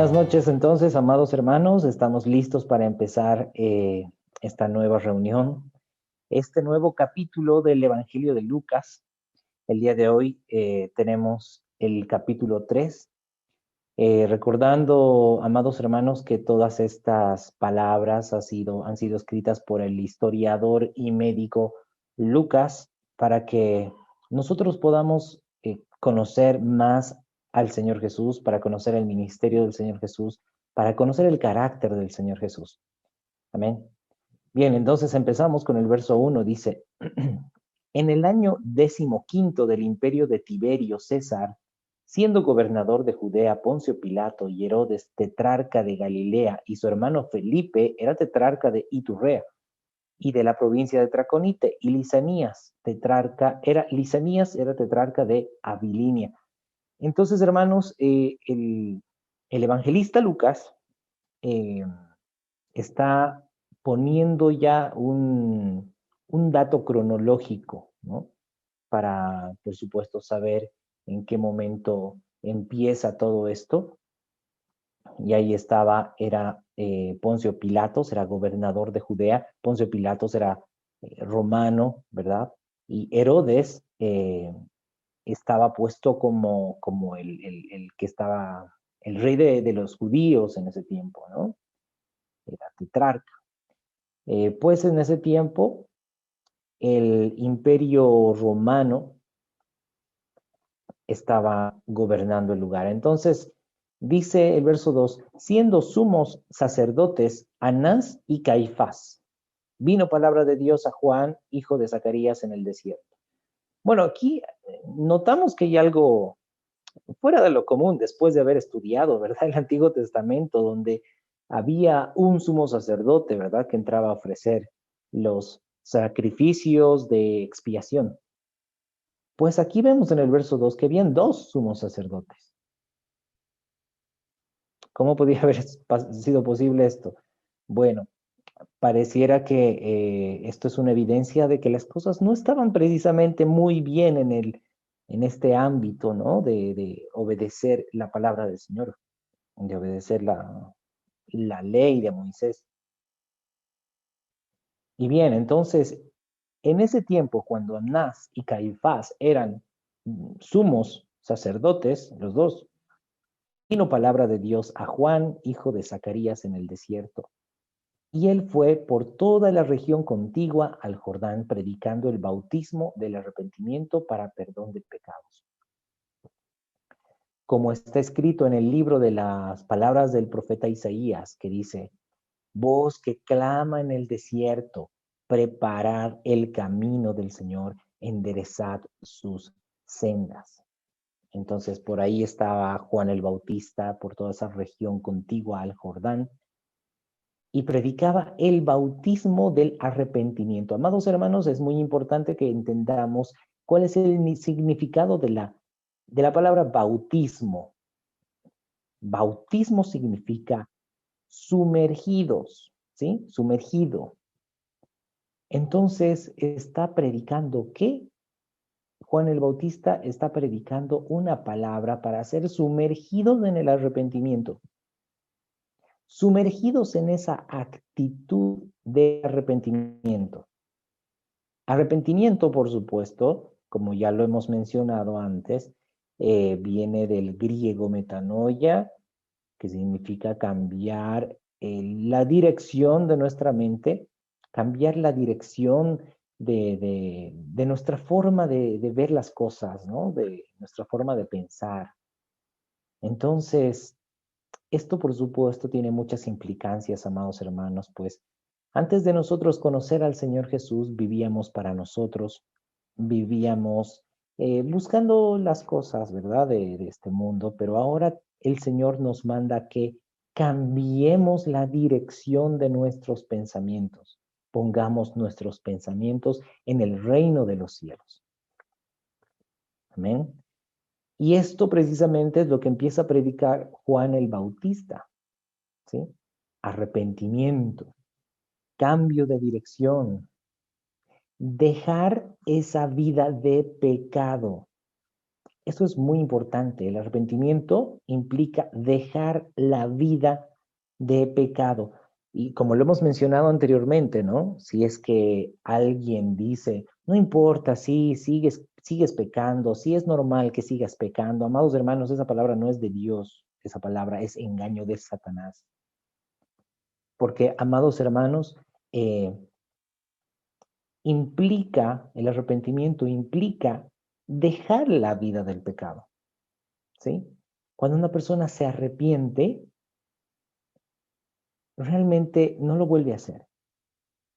Buenas noches entonces, amados hermanos. Estamos listos para empezar esta nueva reunión, este nuevo capítulo del Evangelio de Lucas. El día de hoy tenemos el capítulo 3, recordando, amados hermanos, que todas estas palabras han sido escritas por el historiador y médico Lucas para que nosotros podamos conocer más al Señor Jesús, para conocer el ministerio del Señor Jesús, para conocer el carácter del Señor Jesús. Amén. Bien, entonces empezamos con el verso 1. Dice, en el año 15 del imperio de Tiberio César, siendo gobernador de Judea Poncio Pilato y Herodes, tetrarca de Galilea, y su hermano Felipe era tetrarca de Iturrea y de la provincia de Traconite, y Lisanías era tetrarca de Abilinia. Entonces, hermanos, el evangelista Lucas eh, está poniendo ya un dato cronológico, ¿no? Para, por supuesto, saber en qué momento empieza todo esto. Y ahí estaba, era Poncio Pilatos, era gobernador de Judea. Poncio Pilatos era romano, ¿verdad? Y Herodes estaba puesto como el que estaba, el rey de los judíos en ese tiempo, ¿no? Era tetrarca. Pues en ese tiempo el imperio romano estaba gobernando el lugar. Entonces, dice el verso 2, siendo sumos sacerdotes Anás y Caifás, vino palabra de Dios a Juan, hijo de Zacarías, en el desierto. Bueno, aquí notamos que hay algo fuera de lo común después de haber estudiado, ¿verdad? El Antiguo Testamento, donde había un sumo sacerdote, ¿verdad? Que entraba a ofrecer los sacrificios de expiación. Pues aquí vemos en el verso 2 que habían dos sumos sacerdotes. ¿Cómo podía haber sido posible esto? Bueno, pareciera que esto es una evidencia de que las cosas no estaban precisamente muy bien en este ámbito, ¿no? De obedecer la palabra del Señor, de obedecer la ley de Moisés. Y bien, entonces, en ese tiempo, cuando Anás y Caifás eran sumos sacerdotes, los dos, vino palabra de Dios a Juan, hijo de Zacarías, en el desierto. Y él fue por toda la región contigua al Jordán, predicando el bautismo del arrepentimiento para perdón de pecados. Como está escrito en el libro de las palabras del profeta Isaías, que dice, voz que clama en el desierto, preparad el camino del Señor, enderezad sus sendas. Entonces por ahí estaba Juan el Bautista, por toda esa región contigua al Jordán, y predicaba el bautismo del arrepentimiento. Amados hermanos, es muy importante que entendamos cuál es el significado de la palabra bautismo. Bautismo significa sumergidos, ¿sí? Sumergido. Entonces, está predicando ¿qué? Juan el Bautista está predicando una palabra para ser sumergidos en el arrepentimiento. Sumergidos en esa actitud de arrepentimiento. Arrepentimiento, por supuesto, como ya lo hemos mencionado antes, viene del griego metanoia, que significa cambiar la dirección de nuestra mente, cambiar la dirección de nuestra forma de ver las cosas, ¿no? De nuestra forma de pensar. Entonces, esto por supuesto tiene muchas implicancias, amados hermanos, pues antes de nosotros conocer al Señor Jesús, vivíamos para nosotros, vivíamos buscando las cosas, ¿verdad? De este mundo, pero ahora el Señor nos manda que cambiemos la dirección de nuestros pensamientos, pongamos nuestros pensamientos en el reino de los cielos. Amén. Y esto precisamente es lo que empieza a predicar Juan el Bautista, ¿sí? Arrepentimiento, cambio de dirección, dejar esa vida de pecado. Eso es muy importante. El arrepentimiento implica dejar la vida de pecado. Y como lo hemos mencionado anteriormente, ¿no? Si es que alguien dice, no importa, sí, sigues pecando, sí es normal que sigas pecando. Amados hermanos, esa palabra no es de Dios, esa palabra es engaño de Satanás. Porque, amados hermanos, eh, el arrepentimiento implica dejar la vida del pecado, ¿sí? Cuando una persona se arrepiente, realmente no lo vuelve a hacer.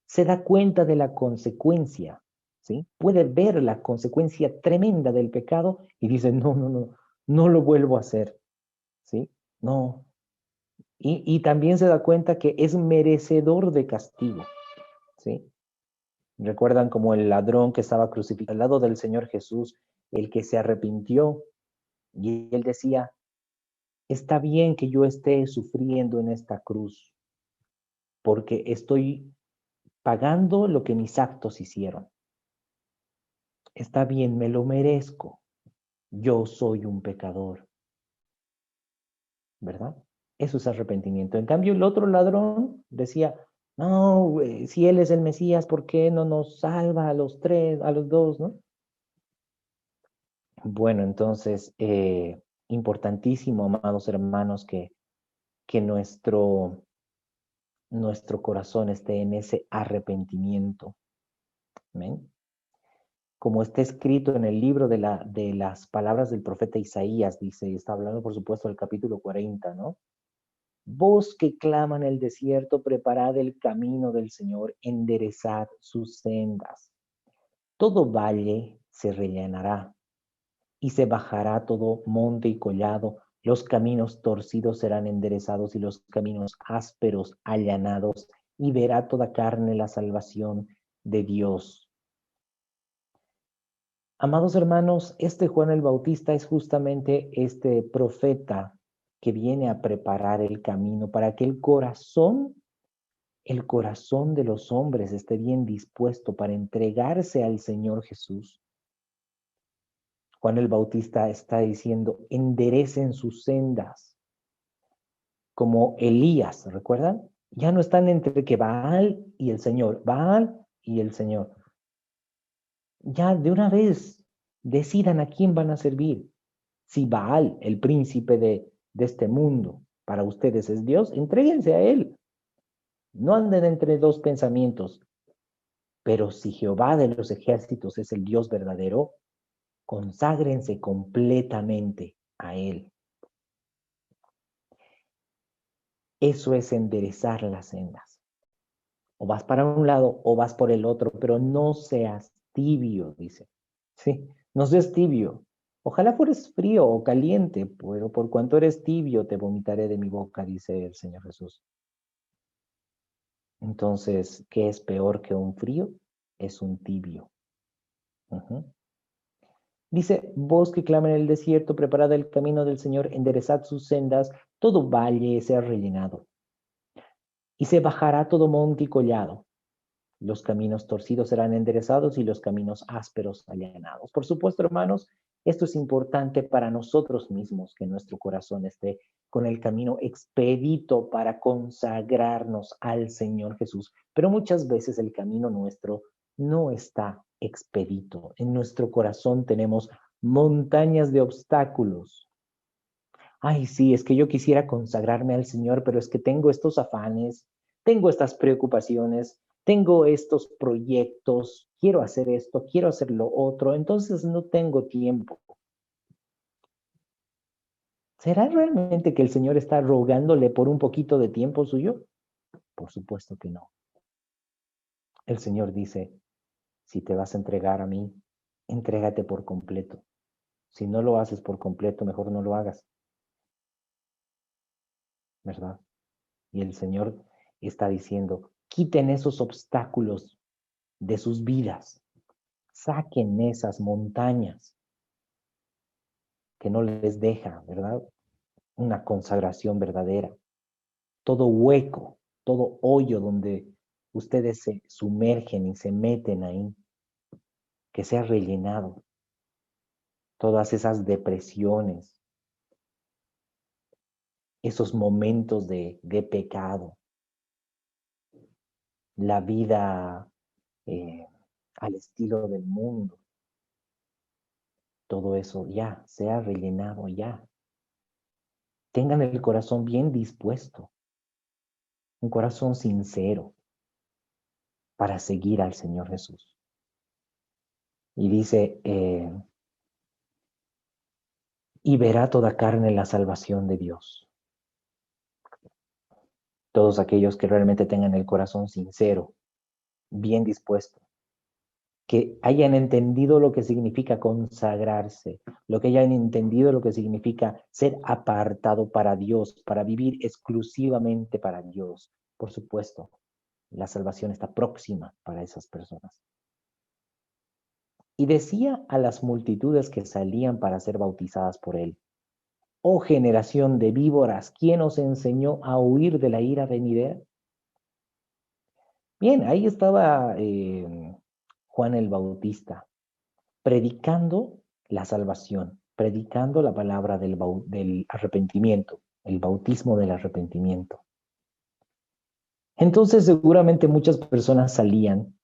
Se da cuenta de la consecuencia, ¿sí? Puede ver la consecuencia tremenda del pecado y dice, no, no, no, no lo vuelvo a hacer, ¿sí? No. Y también se da cuenta que es merecedor de castigo, ¿sí? Recuerdan como el ladrón que estaba crucificado al lado del Señor Jesús, el que se arrepintió y él decía, está bien que yo esté sufriendo en esta cruz porque estoy pagando lo que mis actos hicieron. Está bien, me lo merezco. Yo soy un pecador, ¿verdad? Eso es arrepentimiento. En cambio, el otro ladrón decía, no, si él es el Mesías, ¿por qué no nos salva a los tres, a los dos, ¿no? Bueno, entonces, importantísimo, amados hermanos, que nuestro corazón esté en ese arrepentimiento. ¿Amén? Como está escrito en el libro de las palabras del profeta Isaías, dice, y está hablando por supuesto del capítulo 40, ¿no? Vos que claman el desierto, preparad el camino del Señor, enderezad sus sendas. Todo valle se rellenará y se bajará todo monte y collado. Los caminos torcidos serán enderezados y los caminos ásperos allanados, y verá toda carne la salvación de Dios. Amados hermanos, este Juan el Bautista es justamente este profeta que viene a preparar el camino para que el corazón de los hombres esté bien dispuesto para entregarse al Señor Jesús. Juan el Bautista está diciendo, enderecen sus sendas, como Elías, ¿recuerdan? Ya no están entre que Baal y el Señor, Baal y el Señor. Ya de una vez decidan a quién van a servir. Si Baal, el príncipe de este mundo, para ustedes es Dios, entréguense a él. No anden entre dos pensamientos. Pero si Jehová de los ejércitos es el Dios verdadero, conságrense completamente a él. Eso es enderezar las sendas. O vas para un lado o vas por el otro, pero no seas tibio, dice. Sí, no seas tibio. Ojalá fueres frío o caliente, pero por cuanto eres tibio te vomitaré de mi boca, dice el Señor Jesús. Entonces, ¿qué es peor que un frío? Es un tibio. Dice, vos que clama en el desierto, preparad el camino del Señor, enderezad sus sendas, todo valle sea rellenado. Y se bajará todo monte y collado. Los caminos torcidos serán enderezados y los caminos ásperos allanados. Por supuesto, hermanos, esto es importante para nosotros mismos, que nuestro corazón esté con el camino expedito para consagrarnos al Señor Jesús. Pero muchas veces el camino nuestro no está expedito. En nuestro corazón tenemos montañas de obstáculos. Ay, sí, es que yo quisiera consagrarme al Señor, pero es que tengo estos afanes, tengo estas preocupaciones, tengo estos proyectos, quiero hacer esto, quiero hacer lo otro, entonces no tengo tiempo. ¿Será realmente que el Señor está rogándole por un poquito de tiempo suyo? Por supuesto que no. El Señor dice, si te vas a entregar a mí, entrégate por completo. Si no lo haces por completo, mejor no lo hagas, ¿verdad? Y el Señor está diciendo, quiten esos obstáculos de sus vidas, saquen esas montañas que no les deja, ¿verdad? Una consagración verdadera. Todo hueco, todo hoyo donde ustedes se sumergen y se meten ahí, que sea rellenado. todas esas depresiones, esos momentos de pecado, la vida al estilo del mundo, todo eso ya se ha rellenado ya. Tengan el corazón bien dispuesto, un corazón sincero para seguir al Señor Jesús. Y dice, y verá toda carne la salvación de Dios. Todos aquellos que realmente tengan el corazón sincero, bien dispuesto, que hayan entendido lo que significa consagrarse, lo que hayan entendido lo que significa ser apartado para Dios, para vivir exclusivamente para Dios. Por supuesto, la salvación está próxima para esas personas. Y decía a las multitudes que salían para ser bautizadas por él: oh generación de víboras, ¿quién os enseñó a huir de la ira venidera? Bien, ahí estaba Juan el Bautista, predicando la salvación, predicando la palabra del arrepentimiento, el bautismo del arrepentimiento. Entonces seguramente muchas personas salían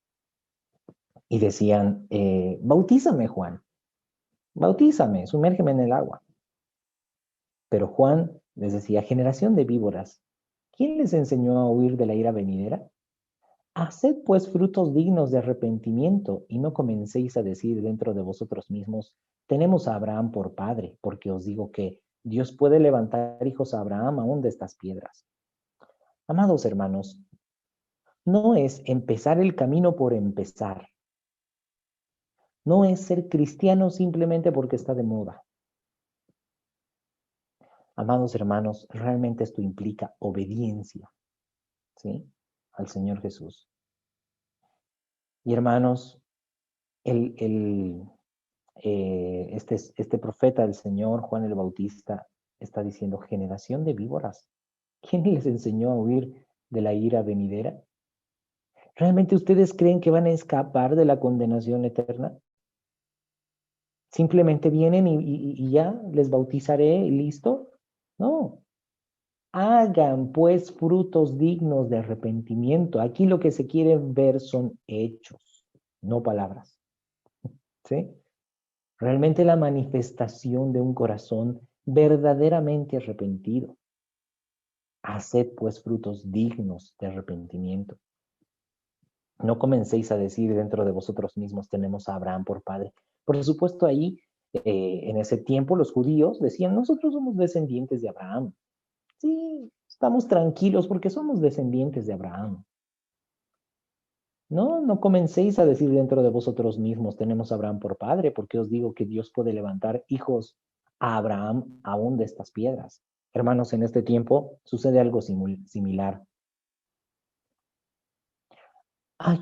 y decían, bautízame, Juan, bautízame, sumérgeme en el agua. Pero Juan les decía, generación de víboras, ¿quién les enseñó a huir de la ira venidera? Haced pues frutos dignos de arrepentimiento y no comencéis a decir dentro de vosotros mismos, tenemos a Abraham por padre, porque os digo que Dios puede levantar hijos a Abraham aún de estas piedras. Amados hermanos, no es empezar el camino por empezar. No es ser cristiano simplemente porque está de moda. Amados hermanos, realmente esto implica obediencia, ¿sí? Al Señor Jesús. Y hermanos, este profeta del Señor, Juan el Bautista, está diciendo, generación de víboras, ¿quién les enseñó a huir de la ira venidera? ¿Realmente ustedes creen que van a escapar de la condenación eterna? Simplemente vienen y ya les bautizaré y listo. No. Hagan pues frutos dignos de arrepentimiento. Aquí lo que se quiere ver son hechos, no palabras. ¿Sí? Realmente la manifestación de un corazón verdaderamente arrepentido. Haced pues frutos dignos de arrepentimiento. No comencéis a decir dentro de vosotros mismos, tenemos a Abraham por padre. Por supuesto, ahí, en ese tiempo, los judíos decían, nosotros somos descendientes de Abraham. Sí, estamos tranquilos porque somos descendientes de Abraham. No, no comencéis a decir dentro de vosotros mismos, tenemos a Abraham por padre, porque os digo que Dios puede levantar hijos a Abraham aún de estas piedras. Hermanos, en este tiempo sucede algo similar.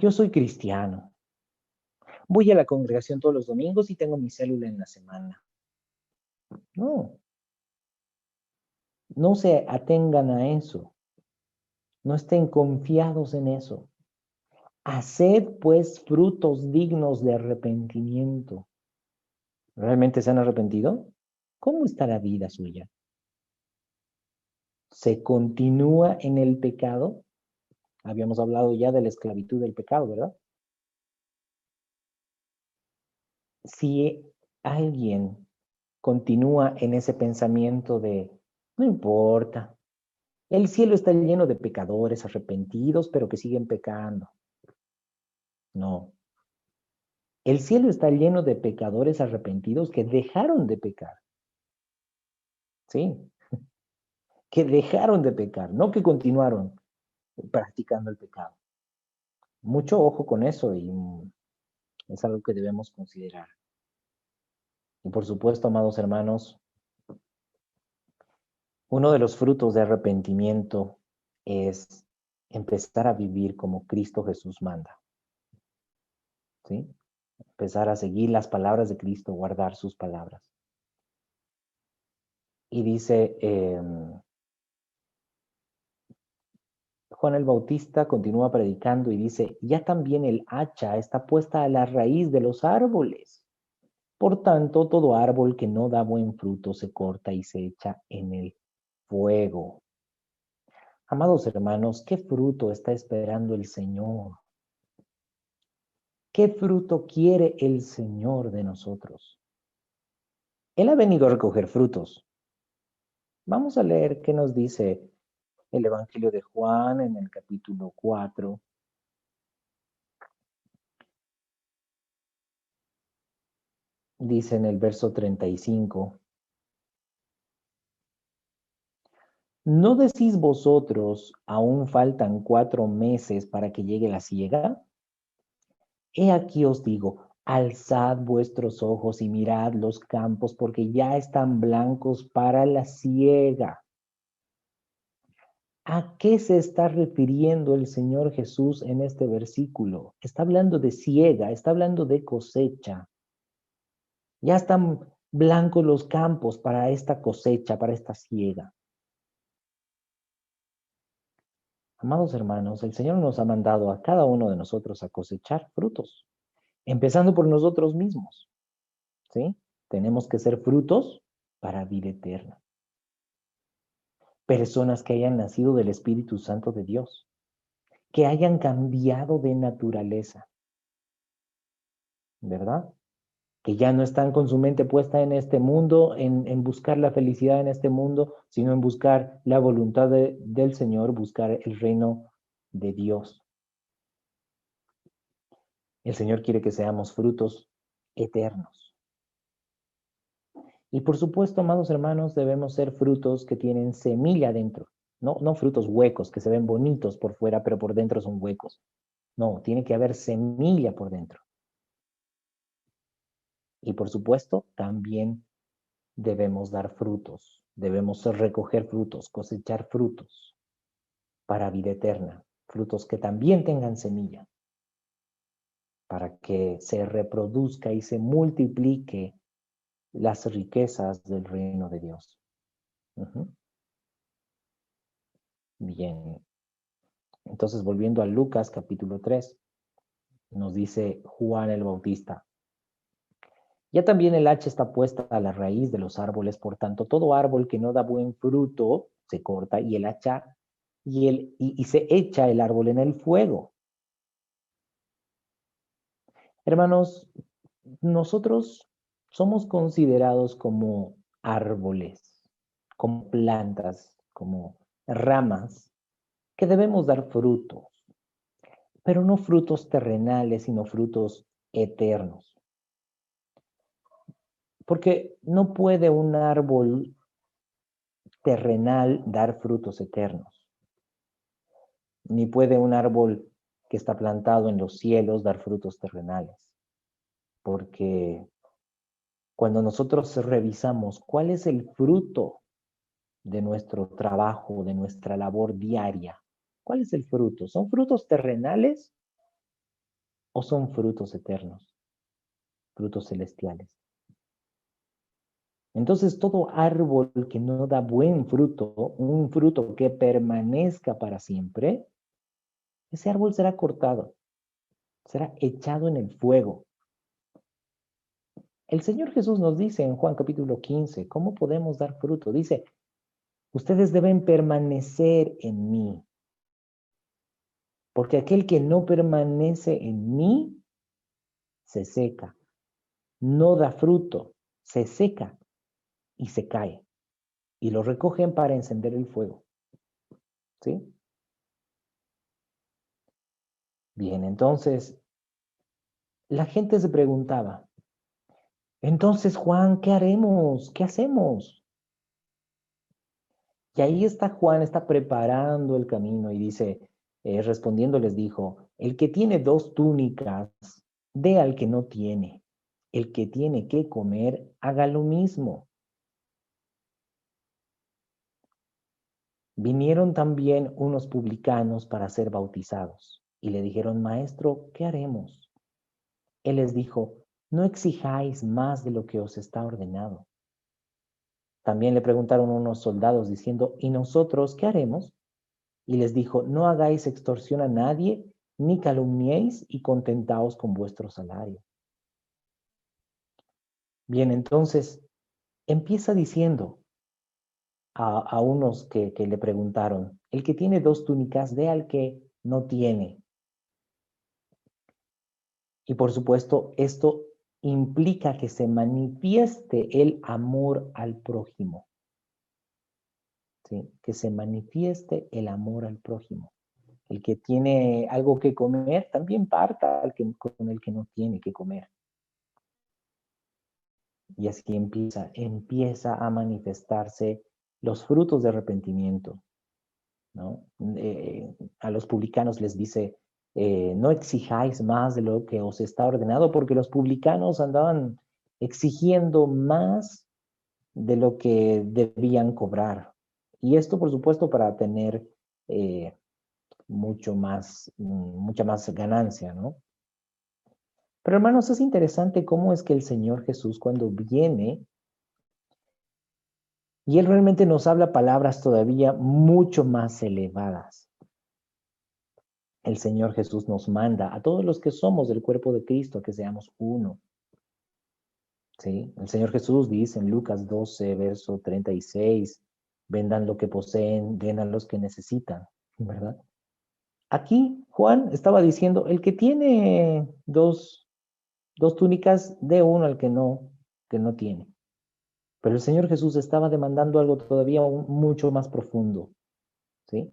Yo soy cristiano. Voy a la congregación todos los domingos y tengo mi célula en la semana. No, no se atengan a eso. No estén confiados en eso. Haced pues frutos dignos de arrepentimiento. ¿Realmente se han arrepentido? ¿Cómo está la vida suya? ¿Se continúa en el pecado? Habíamos hablado ya de la esclavitud del pecado, ¿verdad? Si alguien continúa en ese pensamiento de, no importa, el cielo está lleno de pecadores arrepentidos, pero que siguen pecando. No. El cielo está lleno de pecadores arrepentidos que dejaron de pecar. Sí, que dejaron de pecar, no que continuaron practicando el pecado. Mucho ojo con eso y es algo que debemos considerar. Y por supuesto, amados hermanos, uno de los frutos de arrepentimiento es empezar a vivir como Cristo Jesús manda. ¿Sí? Empezar a seguir las palabras de Cristo, guardar sus palabras. Y dice, Juan el Bautista continúa predicando y dice, ya también el hacha está puesta a la raíz de los árboles. Por tanto, todo árbol que no da buen fruto se corta y se echa en el fuego. Amados hermanos, ¿qué fruto está esperando el Señor? ¿Qué fruto quiere el Señor de nosotros? Él ha venido a recoger frutos. Vamos a leer qué nos dice el Evangelio de Juan en el capítulo 4. Dice en el verso 35. ¿No decís vosotros, aún faltan 4 meses para que llegue la siega? He aquí os digo, alzad vuestros ojos y mirad los campos, porque ya están blancos para la siega. ¿A qué se está refiriendo el Señor Jesús en este versículo? Está hablando de siega, está hablando de cosecha. Ya están blancos los campos para esta cosecha, para esta siega. Amados hermanos, el Señor nos ha mandado a cada uno de nosotros a cosechar frutos, empezando por nosotros mismos, ¿sí? Tenemos que ser frutos para vida eterna. Personas que hayan nacido del Espíritu Santo de Dios, que hayan cambiado de naturaleza, ¿verdad? Que ya no están con su mente puesta en este mundo, en buscar la felicidad en este mundo, sino en buscar la voluntad del Señor, buscar el reino de Dios. El Señor quiere que seamos frutos eternos. Y por supuesto, amados hermanos, debemos ser frutos que tienen semilla dentro. No frutos huecos que se ven bonitos por fuera, pero por dentro son huecos. No, tiene que haber semilla por dentro. Y por supuesto, también debemos dar frutos. Debemos recoger frutos, cosechar frutos para vida eterna. Frutos que también tengan semilla, para que se reproduzca y se multiplique las riquezas del reino de Dios. Bien. Entonces, volviendo a Lucas capítulo 3, nos dice Juan el Bautista: ya también el hacha está puesta a la raíz de los árboles, por tanto, todo árbol que no da buen fruto se corta y el hacha y se echa el árbol en el fuego. Hermanos, nosotros somos considerados como árboles, como plantas, como ramas que debemos dar frutos, pero no frutos terrenales, sino frutos eternos. Porque no puede un árbol terrenal dar frutos eternos, ni puede un árbol que está plantado en los cielos dar frutos terrenales. Porque cuando nosotros revisamos cuál es el fruto de nuestro trabajo, de nuestra labor diaria, ¿cuál es el fruto? ¿Son frutos terrenales o son frutos eternos, frutos celestiales? Entonces, todo árbol que no da buen fruto, un fruto que permanezca para siempre, ese árbol será cortado, será echado en el fuego. El Señor Jesús nos dice en Juan capítulo 15, ¿cómo podemos dar fruto? Dice, ustedes deben permanecer en mí, porque aquel que no permanece en mí se seca, no da fruto, se seca y se cae. Y lo recogen para encender el fuego. ¿Sí? Bien, entonces la gente se preguntaba, entonces Juan, ¿qué haremos? ¿Qué hacemos? Y ahí está Juan, está preparando el camino y dice, respondiendo les dijo, el que tiene 2 túnicas, dé al que no tiene. El que tiene que comer, haga lo mismo. Vinieron también unos publicanos para ser bautizados y le dijeron, maestro, ¿qué haremos? Él les dijo, no exijáis más de lo que os está ordenado. También le preguntaron unos soldados diciendo, ¿y nosotros qué haremos? Y les dijo, no hagáis extorsión a nadie, ni calumniéis y contentaos con vuestro salario. Bien, entonces empieza diciendo a unos que le preguntaron, el que tiene 2 túnicas, dé al que no tiene. Y por supuesto, esto implica que se manifieste el amor al prójimo, ¿sí? Que se manifieste el amor al prójimo. El que tiene algo que comer, también parta con el que no tiene que comer. Y así empieza a manifestarse los frutos de arrepentimiento, ¿no? A los publicanos les dice, no exijáis más de lo que os está ordenado, porque los publicanos andaban exigiendo más de lo que debían cobrar. Y esto, por supuesto, para tener mucha más ganancia, ¿no? Pero hermanos, es interesante cómo es que el Señor Jesús cuando viene, y Él realmente nos habla palabras todavía mucho más elevadas. El Señor Jesús nos manda a todos los que somos del cuerpo de Cristo que seamos uno. ¿Sí? El Señor Jesús dice en Lucas 12, verso 36, vendan lo que poseen, den a los que necesitan, ¿verdad? Aquí Juan estaba diciendo, el que tiene dos túnicas, dé uno al que no tiene. Pero el Señor Jesús estaba demandando algo todavía mucho más profundo, ¿sí?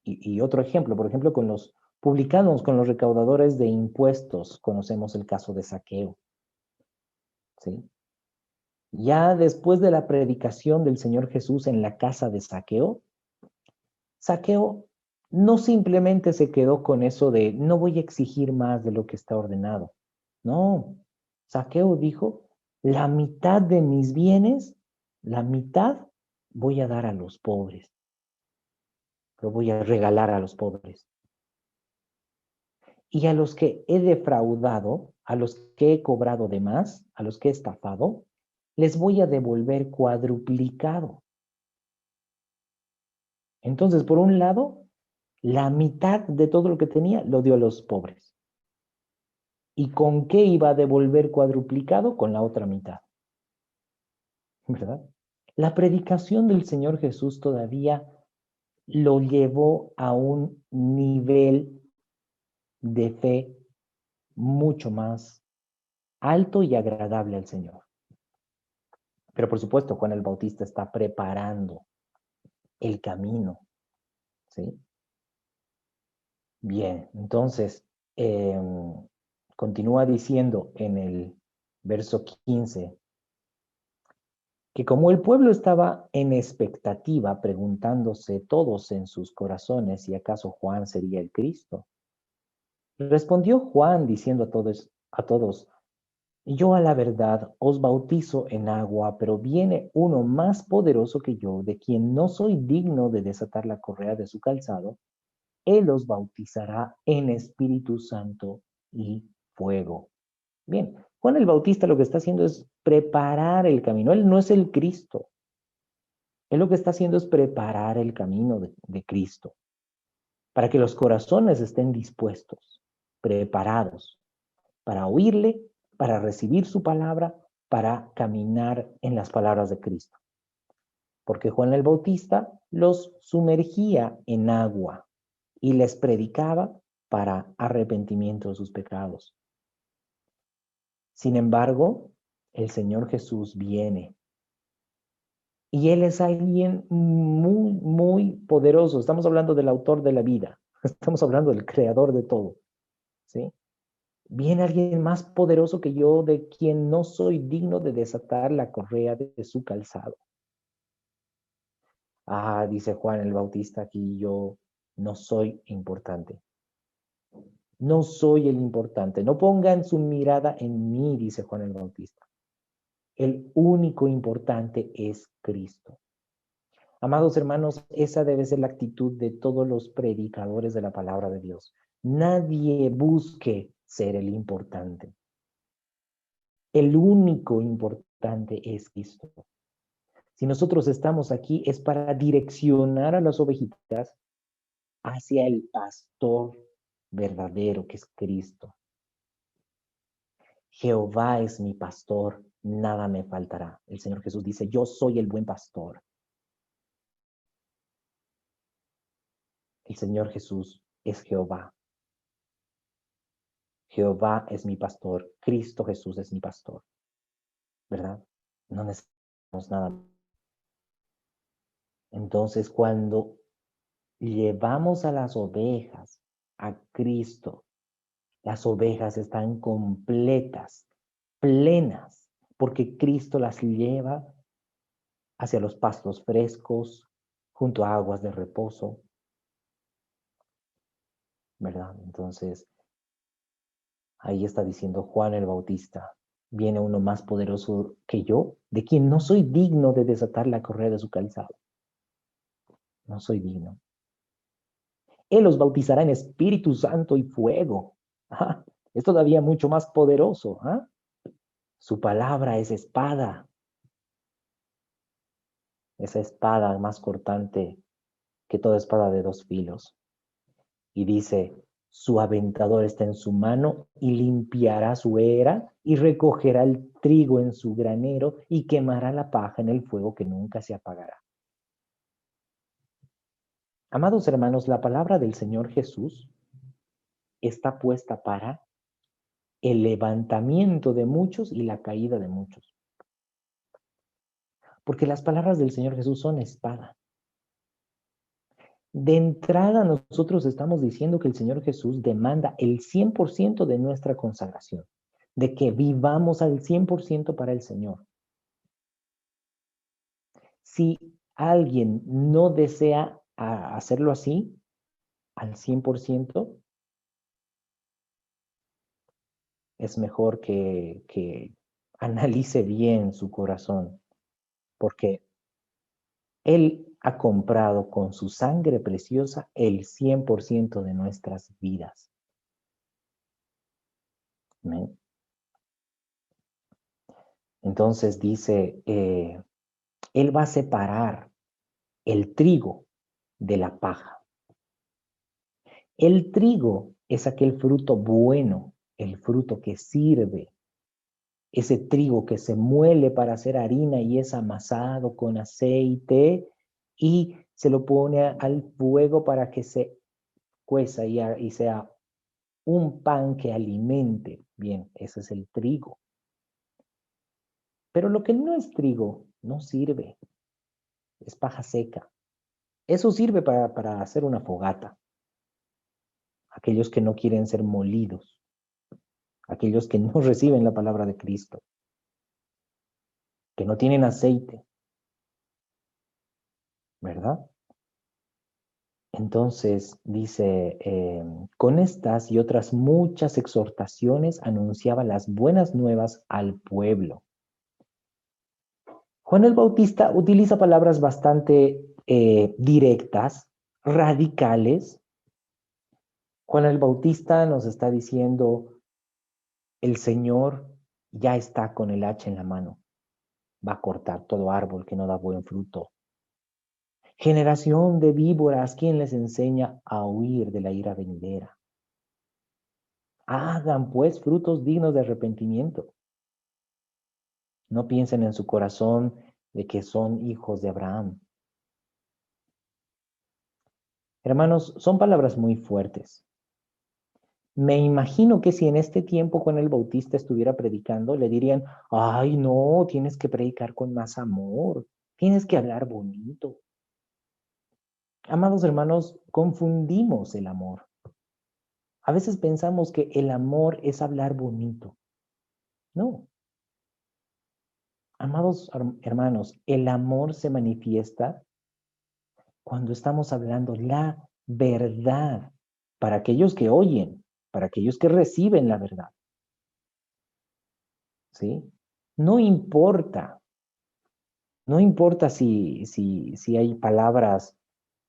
Y otro ejemplo, por ejemplo, con los publicanos, con los recaudadores de impuestos, conocemos el caso de Zaqueo, ¿sí? Ya después de la predicación del Señor Jesús en la casa de Zaqueo, Zaqueo no simplemente se quedó con eso de no voy a exigir más de lo que está ordenado. No, Zaqueo dijo, la mitad de mis bienes, la mitad voy a dar a los pobres, lo voy a regalar a los pobres. Y a los que he defraudado, a los que he cobrado de más, a los que he estafado, les voy a devolver cuadruplicado. Entonces, por un lado, la mitad de todo lo que tenía lo dio a los pobres. ¿Y con qué iba a devolver cuadruplicado? Con la otra mitad. ¿Verdad? La predicación del Señor Jesús todavía lo llevó a un nivel de fe mucho más alto y agradable al Señor. Pero por supuesto, Juan el Bautista está preparando el camino, ¿sí? Bien, entonces, continúa diciendo en el verso 15, que como el pueblo estaba en expectativa, preguntándose todos en sus corazones si acaso Juan sería el Cristo, respondió Juan diciendo a todos, yo a la verdad os bautizo en agua, pero viene uno más poderoso que yo, de quien no soy digno de desatar la correa de su calzado. Él os bautizará en Espíritu Santo y fuego. Bien, Juan el Bautista lo que está haciendo es preparar el camino. Él no es el Cristo. Él lo que está haciendo es preparar el camino de Cristo para que los corazones estén dispuestos, preparados para oírle, para recibir su palabra, para caminar en las palabras de Cristo. Porque Juan el Bautista los sumergía en agua y les predicaba para arrepentimiento de sus pecados. Sin embargo, el Señor Jesús viene y Él es alguien muy, muy poderoso. Estamos hablando del autor de la vida, estamos hablando del creador de todo, ¿sí? Viene alguien más poderoso que yo, de quien no soy digno de desatar la correa de su calzado. Ah, dice Juan el Bautista, aquí yo no soy importante. No soy el importante. No pongan su mirada en mí, dice Juan el Bautista. El único importante es Cristo. Amados hermanos, esa debe ser la actitud de todos los predicadores de la palabra de Dios. Nadie busque ser el importante. El único importante es Cristo. Si nosotros estamos aquí es para direccionar a las ovejitas hacia el pastor verdadero que es Cristo. Jehová es mi pastor, nada me faltará. El Señor Jesús dice, yo soy el buen pastor. El Señor Jesús es Jehová. Jehová es mi pastor. Cristo Jesús es mi pastor. ¿Verdad? No necesitamos nada. Entonces, cuando llevamos a las ovejas a Cristo, las ovejas están completas, plenas, porque Cristo las lleva hacia los pastos frescos, junto a aguas de reposo, ¿verdad? Entonces, ahí está diciendo Juan el Bautista, viene uno más poderoso que yo, de quien no soy digno de desatar la correa de su calzado. No soy digno. Él los bautizará en Espíritu Santo y fuego. ¿Ah? Es todavía mucho más poderoso. ¿Ah? Su palabra es espada. Esa espada más cortante que toda espada de dos filos. Y dice, su aventador está en su mano y limpiará su era y recogerá el trigo en su granero y quemará la paja en el fuego que nunca se apagará. Amados hermanos, la palabra del Señor Jesús está puesta para el levantamiento de muchos y la caída de muchos. Porque las palabras del Señor Jesús son espada. De entrada nosotros estamos diciendo que el Señor Jesús demanda el 100% de nuestra consagración, de que vivamos al 100% para el Señor. Si alguien no desea hacerlo así, al 100%, es mejor que analice bien su corazón, porque Él ha comprado con su sangre preciosa el 100% de nuestras vidas. ¿Amén? Entonces dice, Él va a separar el trigo de la paja. El trigo es aquel fruto bueno, el fruto que sirve, ese trigo que se muele para hacer harina y es amasado con aceite y se lo pone al fuego para que se cueza y sea un pan que alimente. Bien, ese es el trigo. Pero lo que no es trigo no sirve, es paja seca. Eso sirve para hacer una fogata. Aquellos que no quieren ser molidos, aquellos que no reciben la palabra de Cristo, que no tienen aceite, ¿verdad? Entonces dice, con estas y otras muchas exhortaciones anunciaba las buenas nuevas al pueblo. Juan el Bautista utiliza palabras bastante directas, radicales. Juan el Bautista nos está diciendo, el Señor ya está con el hacha en la mano. Va a cortar todo árbol que no da buen fruto. Generación de víboras, ¿quién les enseña a huir de la ira venidera? Hagan pues frutos dignos de arrepentimiento. No piensen en su corazón de que son hijos de Abraham. Hermanos, son palabras muy fuertes. Me imagino que si en este tiempo Juan el Bautista estuviera predicando, le dirían, ay no, tienes que predicar con más amor, tienes que hablar bonito. Amados hermanos, confundimos el amor. A veces pensamos que el amor es hablar bonito. No. Amados hermanos, el amor se manifiesta cuando estamos hablando la verdad para aquellos que oyen, para aquellos que reciben la verdad. ¿Sí? No importa, no importa si hay palabras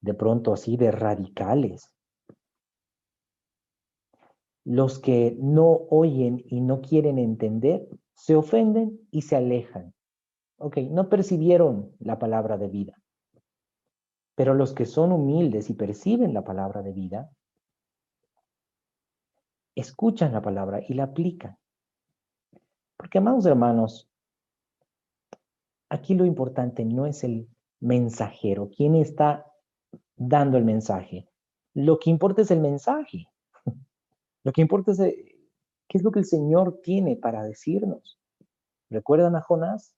de pronto así de radicales. Los que no oyen y no quieren entender, se ofenden y se alejan. Ok, no percibieron la palabra de vida. Pero los que son humildes y perciben la palabra de vida, escuchan la palabra y la aplican. Porque, amados hermanos, aquí lo importante no es el mensajero, quién está dando el mensaje. Lo que importa es el mensaje. Lo que importa es qué es lo que el Señor tiene para decirnos. ¿Recuerdan a Jonás?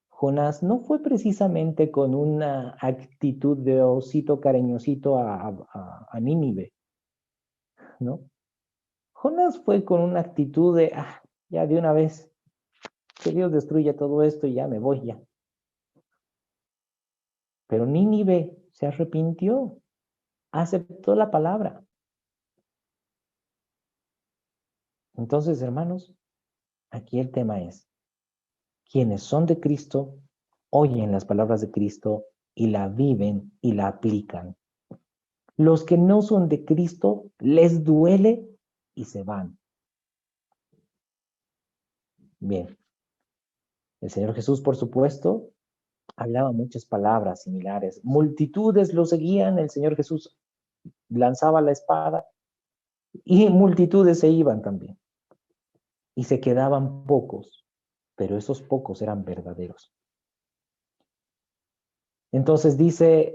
Jonás no fue precisamente con una actitud de osito cariñosito a Nínive, ¿no? Jonás fue con una actitud de, ya de una vez, que Dios destruya todo esto y ya me voy ya. Pero Nínive se arrepintió, aceptó la palabra. Entonces, hermanos, aquí el tema es, quienes son de Cristo, oyen las palabras de Cristo y la viven y la aplican. Los que no son de Cristo, les duele y se van. Bien, el Señor Jesús, por supuesto, hablaba muchas palabras similares. Multitudes lo seguían, el Señor Jesús lanzaba la espada y multitudes se iban también. Y se quedaban pocos, pero esos pocos eran verdaderos. Entonces dice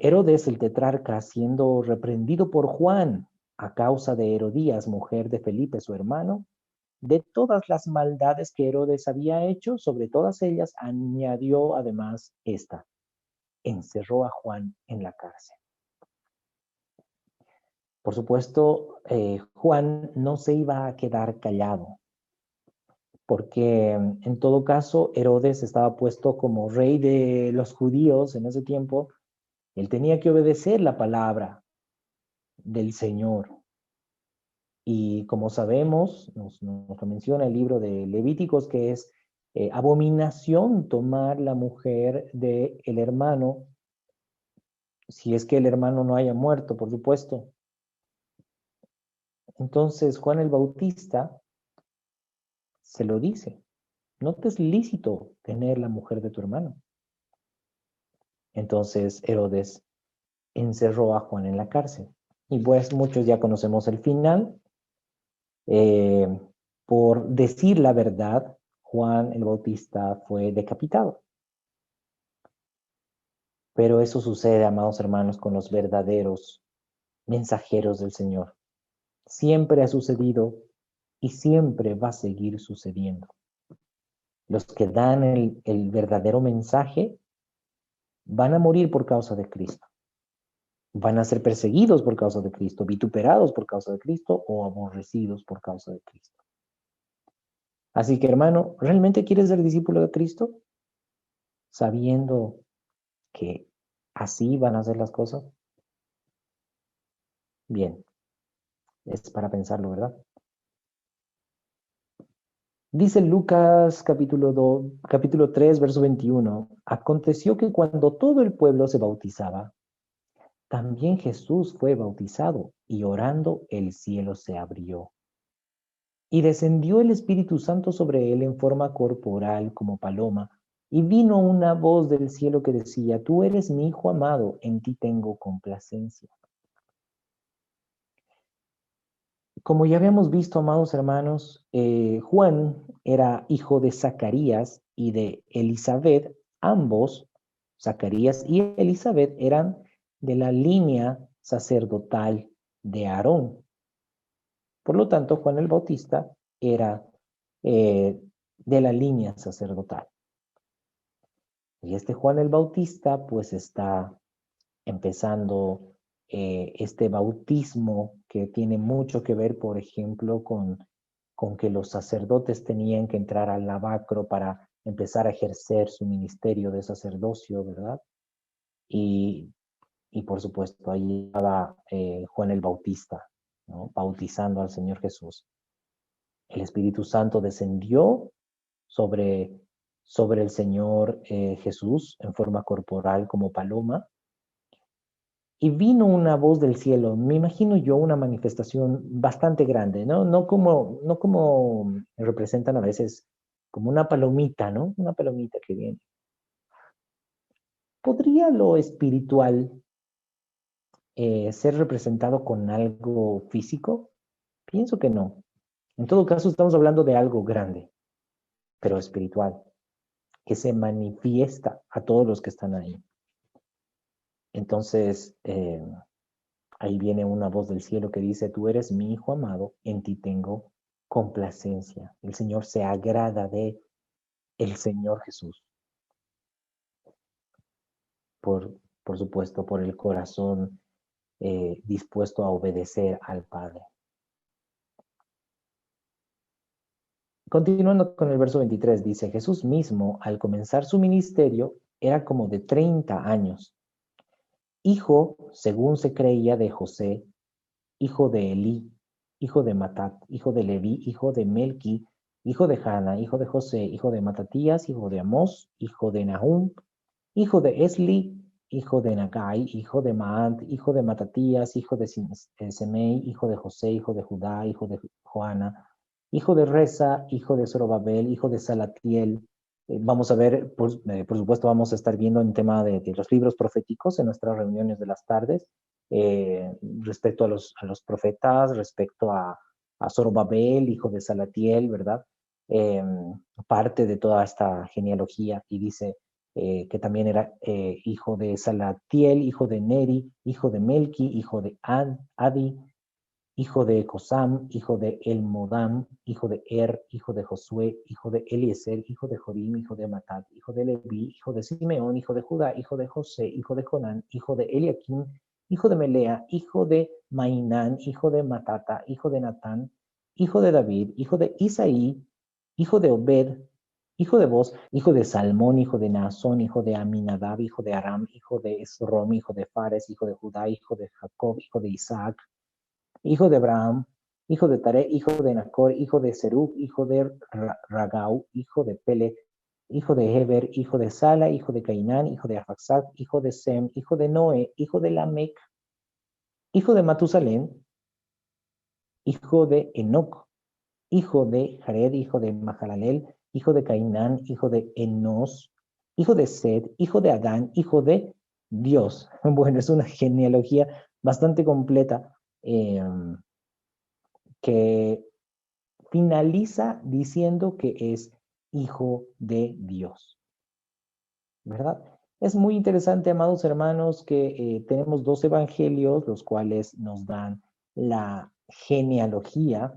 Herodes el tetrarca, siendo reprendido por Juan a causa de Herodías, mujer de Felipe, su hermano, de todas las maldades que Herodes había hecho, sobre todas ellas añadió además esta: encerró a Juan en la cárcel. Por supuesto, Juan no se iba a quedar callado, porque en todo caso Herodes estaba puesto como rey de los judíos en ese tiempo. Él tenía que obedecer la palabra del Señor. Y como sabemos, nos lo menciona el libro de Levíticos, que es abominación tomar la mujer del hermano, si es que el hermano no haya muerto, por supuesto. Entonces Juan el Bautista se lo dice: no te es lícito tener la mujer de tu hermano. Entonces Herodes encerró a Juan en la cárcel. Y pues muchos ya conocemos el final. Por decir la verdad, Juan el Bautista fue decapitado. Pero eso sucede, amados hermanos, con los verdaderos mensajeros del Señor. Siempre ha sucedido y siempre va a seguir sucediendo. Los que dan el verdadero mensaje van a morir por causa de Cristo. Van a ser perseguidos por causa de Cristo, vituperados por causa de Cristo o aborrecidos por causa de Cristo. Así que, hermano, ¿realmente quieres ser discípulo de Cristo? Sabiendo que así van a ser las cosas. Bien, es para pensarlo, ¿verdad? Dice Lucas capítulo 3, verso 21. Aconteció que cuando todo el pueblo se bautizaba, también Jesús fue bautizado, y orando el cielo se abrió. Y descendió el Espíritu Santo sobre él en forma corporal como paloma, y vino una voz del cielo que decía: tú eres mi Hijo amado, en ti tengo complacencia. Como ya habíamos visto, amados hermanos, Juan era hijo de Zacarías y de Elizabeth. Ambos, Zacarías y Elizabeth, eran de la línea sacerdotal de Aarón. Por lo tanto, Juan el Bautista era de la línea sacerdotal. Y este Juan el Bautista pues está empezando este bautismo que tiene mucho que ver, por ejemplo, con que los sacerdotes tenían que entrar al lavacro para empezar a ejercer su ministerio de sacerdocio, ¿verdad? Y, y por supuesto, ahí estaba Juan el Bautista, ¿no? Bautizando al Señor Jesús. El Espíritu Santo descendió sobre el Señor Jesús en forma corporal como paloma, y vino una voz del cielo. Me imagino yo una manifestación bastante grande, ¿no? No como representan a veces como una palomita, ¿no? Una palomita que viene. ¿Podría lo espiritual ser representado con algo físico? Pienso que no. En todo caso, estamos hablando de algo grande, pero espiritual. que se manifiesta a todos los que están ahí. Entonces, ahí viene una voz del cielo que dice, tú eres mi hijo amado, en ti tengo complacencia. El Señor se agrada de el Señor Jesús. Por supuesto, por el corazón dispuesto a obedecer al Padre. Continuando con el verso 23, dice, Jesús mismo, al comenzar su ministerio, era como de 30 años. Hijo, según se creía, de José, hijo de Elí, hijo de Matat, hijo de Leví, hijo de Melqui, hijo de Jana, hijo de José, hijo de Matatías, hijo de Amós, hijo de Nahum, hijo de Esli, hijo de Nagai, hijo de Maat, hijo de Matatías, hijo de Semei, hijo de José, hijo de Judá, hijo de Joana, hijo de Reza, hijo de Zorobabel, hijo de Salatiel. Vamos a ver, por supuesto, vamos a estar viendo en tema de los libros proféticos en nuestras reuniones de las tardes, respecto a los profetas, respecto a Zorobabel, hijo de Salatiel, ¿verdad? Parte de toda esta genealogía y dice que también era hijo de Salatiel, hijo de Neri, hijo de Melqui, hijo de Adi, hijo de Cosam, hijo de Elmodam, hijo de hijo de Josué, hijo de Eliezer, hijo de Jorim, hijo de Matat, hijo de Leví, hijo de Simeón, hijo de Judá, hijo de José, hijo de Jonán, hijo de Eliakim, hijo de Melea, hijo de Mainán, hijo de Matata, hijo de Natán, hijo de David, hijo de Isaí, hijo de Obed, hijo de Boz, hijo de Salmón, hijo de Naasón, hijo de Aminadab, hijo de Aram, hijo de Esrom, hijo de Fares, hijo de Judá, hijo de Jacob, hijo de Isaac, hijo de Abraham, hijo de Taré, hijo de Nacor, hijo de Serug, hijo de Ragau, hijo de Pelec, hijo de Heber, hijo de Sala, hijo de Cainán, hijo de Arfaxad, hijo de Sem, hijo de Noé, hijo de Lamec, hijo de Matusalén, hijo de Enoc, hijo de Jared, hijo de Mahalalel, hijo de Cainán, hijo de Enos, hijo de Sed, hijo de Adán, hijo de Dios. Bueno, es una genealogía bastante completa que finaliza diciendo que es hijo de Dios, ¿verdad? Es muy interesante, amados hermanos, que tenemos dos evangelios, los cuales nos dan la genealogía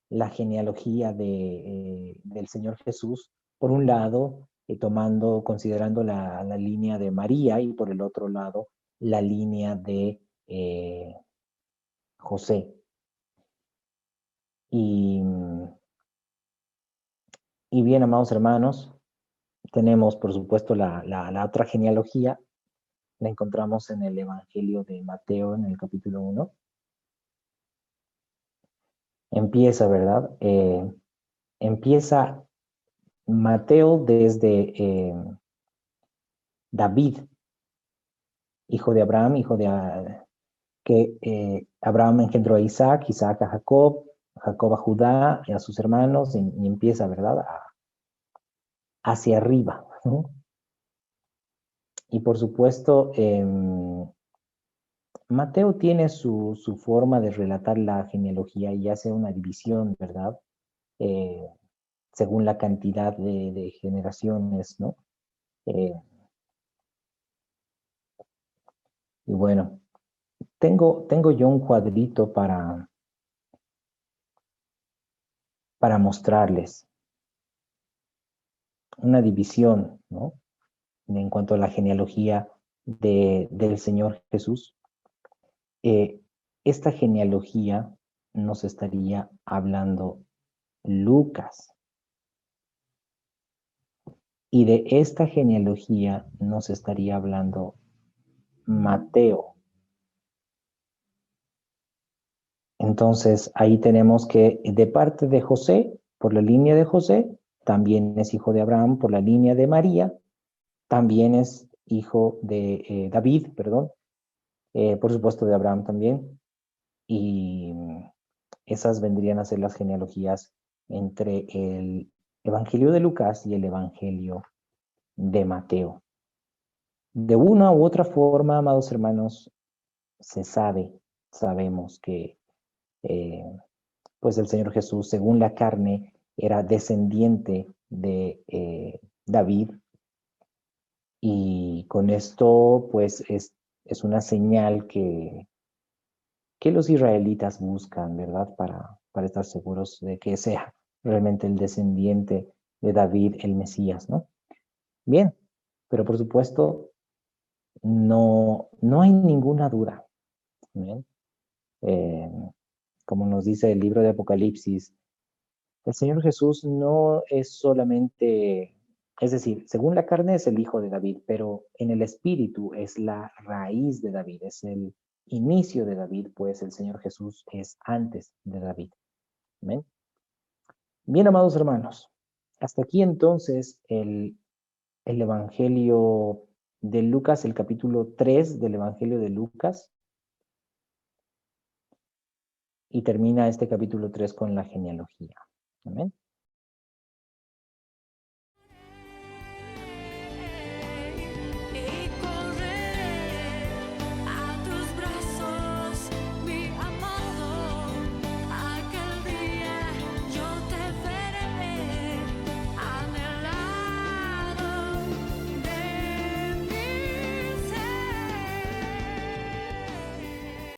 del Señor Jesús, por un lado, considerando la línea de María, y por el otro lado, la línea de José. Y bien, amados hermanos, tenemos, por supuesto, la otra genealogía, la encontramos en el Evangelio de Mateo, en el capítulo 1. Empieza, ¿verdad? Empieza Mateo desde David, hijo de Abraham, Abraham engendró a Isaac, Isaac a Jacob, Jacob a Judá y a sus hermanos, y empieza, ¿verdad? Hacia arriba, ¿no? Y por supuesto, Mateo tiene su forma de relatar la genealogía y hace una división, ¿verdad? Según la cantidad de generaciones, ¿no? Y bueno, tengo yo un cuadrito para mostrarles una división, ¿no? En cuanto a la genealogía del Señor Jesús. Esta genealogía nos estaría hablando Lucas. Y de esta genealogía nos estaría hablando Mateo. Entonces, ahí tenemos que de parte de José, por la línea de José, también es hijo de Abraham, por la línea de María, también es hijo de David, perdón, por supuesto de Abraham también. Y esas vendrían a ser las genealogías entre el Evangelio de Lucas y el Evangelio de Mateo. De una u otra forma, amados hermanos, sabemos que pues el Señor Jesús, según la carne, era descendiente de David. Y con esto, pues, es una señal que los israelitas buscan, ¿verdad? Para estar seguros de que sea realmente el descendiente de David, el Mesías, ¿no? Bien, pero por supuesto, no hay ninguna duda. ¿Bien? Eh, como nos dice el libro de Apocalipsis, el Señor Jesús no es solamente, es decir, según la carne es el hijo de David, pero en el espíritu es la raíz de David, es el inicio de David, pues el Señor Jesús es antes de David. ¿Amén? Bien, amados hermanos, hasta aquí entonces el Evangelio de Lucas, el capítulo 3 del Evangelio de Lucas, y termina este capítulo 3 con la genealogía. ¿Amén?